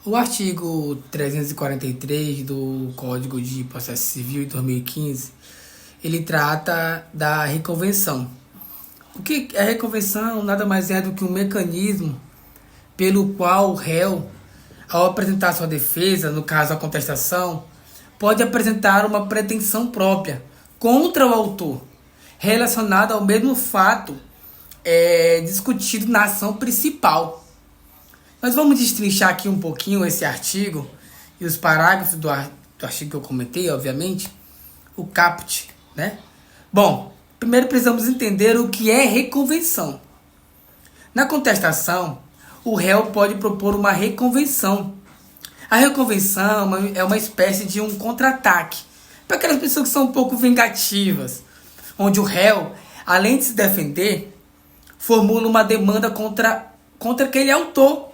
O artigo 343 do Código de Processo Civil de 2015, ele trata da reconvenção. O que é a reconvenção? Nada mais é do que um mecanismo pelo qual o réu, ao apresentar sua defesa, no caso a contestação, pode apresentar uma pretensão própria contra o autor, relacionada ao mesmo fato discutido na ação principal. Nós vamos destrinchar aqui um pouquinho esse artigo e os parágrafos do artigo que eu comentei, obviamente, o caput, né? Bom, primeiro precisamos entender o que é reconvenção. Na contestação, o réu pode propor uma reconvenção. A reconvenção é uma espécie de um contra-ataque para aquelas pessoas que são um pouco vingativas, onde o réu, além de se defender, formula uma demanda contra aquele autor.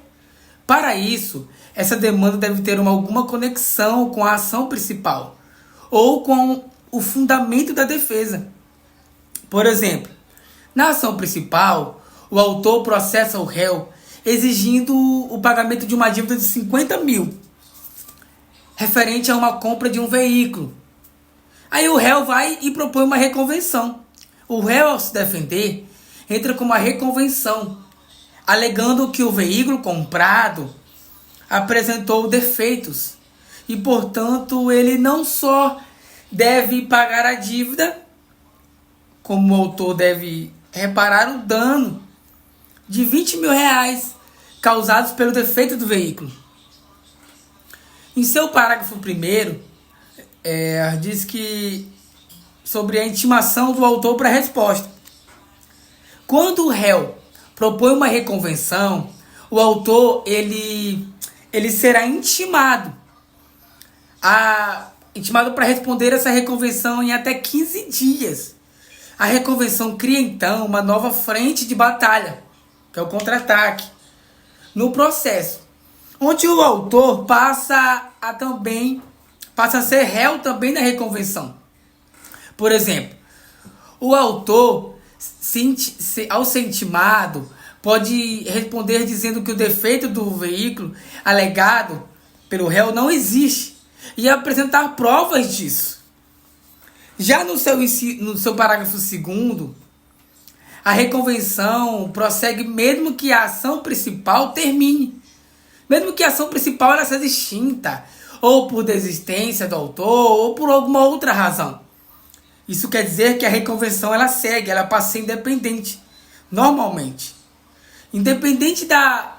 Para isso, essa demanda deve ter alguma conexão com a ação principal ou com o fundamento da defesa. Por exemplo, na ação principal, o autor processa o réu exigindo o pagamento de uma dívida de 50 mil, referente a uma compra de um veículo. Aí o réu vai e propõe uma reconvenção. O réu, ao se defender, entra com uma reconvenção, alegando que o veículo comprado apresentou defeitos e, portanto, ele não só deve pagar a dívida, como o autor deve reparar o dano de 20 mil reais causados pelo defeito do veículo. Em seu parágrafo 1º, diz que sobre a intimação do autor para a resposta. Quando o réu propõe uma reconvenção, o autor ele será intimado para responder essa reconvenção em até 15 dias. A reconvenção cria então uma nova frente de batalha, que é o contra-ataque, no processo, onde o autor passa a ser réu também na reconvenção. Por exemplo, o autor, ao ser intimado, pode responder dizendo que o defeito do veículo alegado pelo réu não existe e apresentar provas disso. Já no seu parágrafo 2º, a reconvenção prossegue mesmo que a ação principal termine. Mesmo que a ação principal ela seja extinta, ou por desistência do autor, ou por alguma outra razão. Isso quer dizer que a reconvenção ela segue, ela passa a ser independente, normalmente. Independente da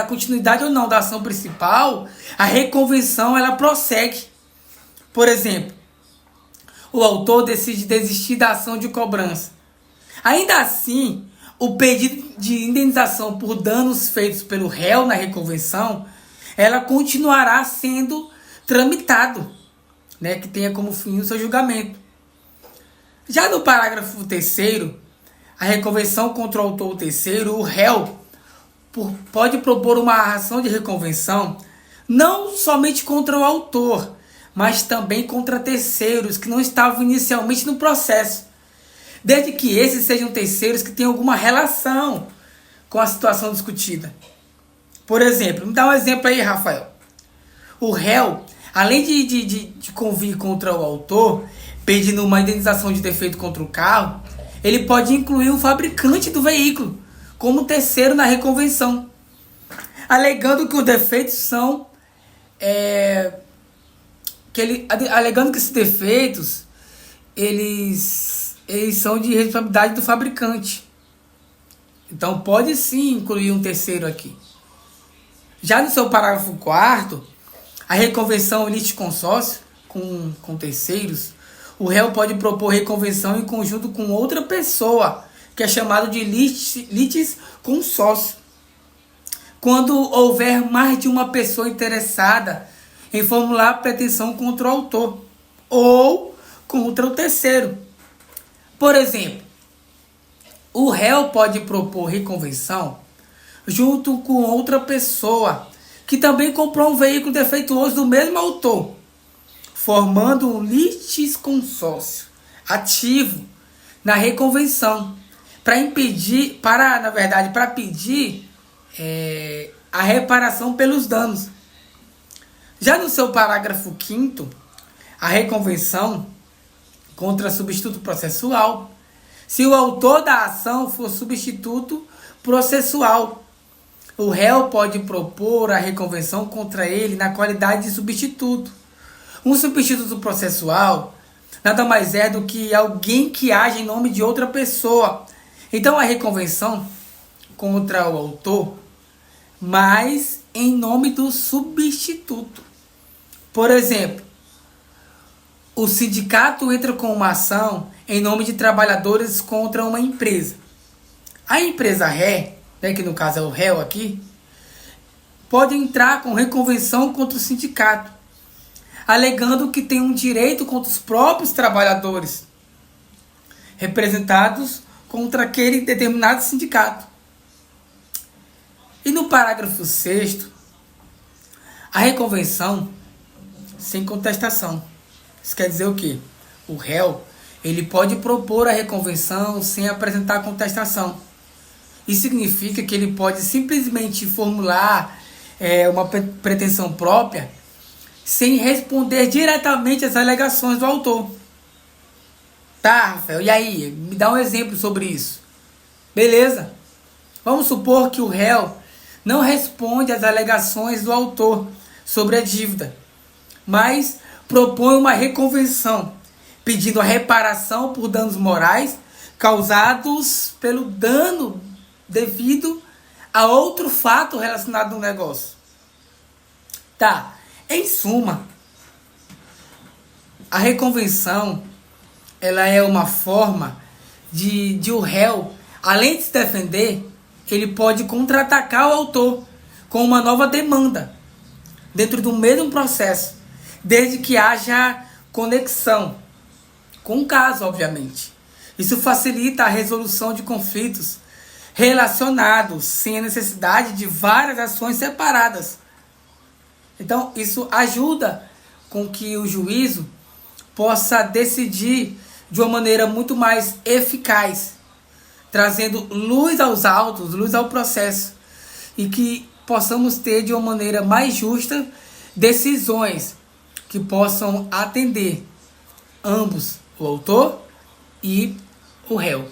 continuidade ou não da ação principal, a reconvenção ela prossegue. Por exemplo, o autor decide desistir da ação de cobrança. Ainda assim, o pedido de indenização por danos feitos pelo réu na reconvenção, ela continuará sendo tramitado, né, que tenha como fim o seu julgamento. Já no parágrafo 3º, a reconvenção contra o autor terceiro, o réu pode propor uma ação de reconvenção não somente contra o autor, mas também contra terceiros que não estavam inicialmente no processo, desde que esses sejam terceiros que tenham alguma relação com a situação discutida. Por exemplo, me dá um exemplo aí, Rafael. O réu, além de convir contra o autor, pedindo uma indenização de defeito contra o carro, ele pode incluir o fabricante do veículo como terceiro na reconvenção, alegando que os defeitos são alegando que esses defeitos eles são de responsabilidade do fabricante. Então pode sim incluir um terceiro aqui. Já no seu parágrafo 4º, a reconvenção litisconsórcio com terceiros, o réu pode propor reconvenção em conjunto com outra pessoa, que é chamado de litisconsórcio, quando houver mais de uma pessoa interessada em formular pretensão contra o autor ou contra o terceiro. Por exemplo, o réu pode propor reconvenção junto com outra pessoa que também comprou um veículo defeituoso do mesmo autor, formando um litisconsórcio ativo na reconvenção para pedir a reparação pelos danos. Já no seu parágrafo 5º, a reconvenção contra substituto processual, se o autor da ação for substituto processual, o réu pode propor a reconvenção contra ele na qualidade de substituto. Um substituto processual nada mais é do que alguém que age em nome de outra pessoa. Então a reconvenção contra o autor, mas em nome do substituto. Por exemplo, o sindicato entra com uma ação em nome de trabalhadores contra uma empresa. A empresa ré, né, que no caso é o réu aqui, pode entrar com reconvenção contra o sindicato, alegando que tem um direito contra os próprios trabalhadores, representados contra aquele determinado sindicato. E no parágrafo 6º, a reconvenção sem contestação. Isso quer dizer o quê? O réu, ele pode propor a reconvenção sem apresentar contestação. Isso significa que ele pode simplesmente formular uma pretensão própria sem responder diretamente às alegações do autor. Tá, Rafael, e aí? Me dá um exemplo sobre isso. Beleza. Vamos supor que o réu não responde às alegações do autor sobre a dívida, mas propõe uma reconvenção, pedindo a reparação por danos morais causados pelo dano devido a outro fato relacionado no negócio. Tá, em suma, a reconvenção, ela é uma forma de o réu, além de se defender, ele pode contra-atacar o autor com uma nova demanda dentro do mesmo processo, desde que haja conexão com o caso, obviamente. Isso facilita a resolução de conflitos relacionados, sem a necessidade de várias ações separadas. Então, isso ajuda com que o juízo possa decidir de uma maneira muito mais eficaz, trazendo luz aos autos, luz ao processo, e que possamos ter de uma maneira mais justa decisões que possam atender ambos, o autor e o réu.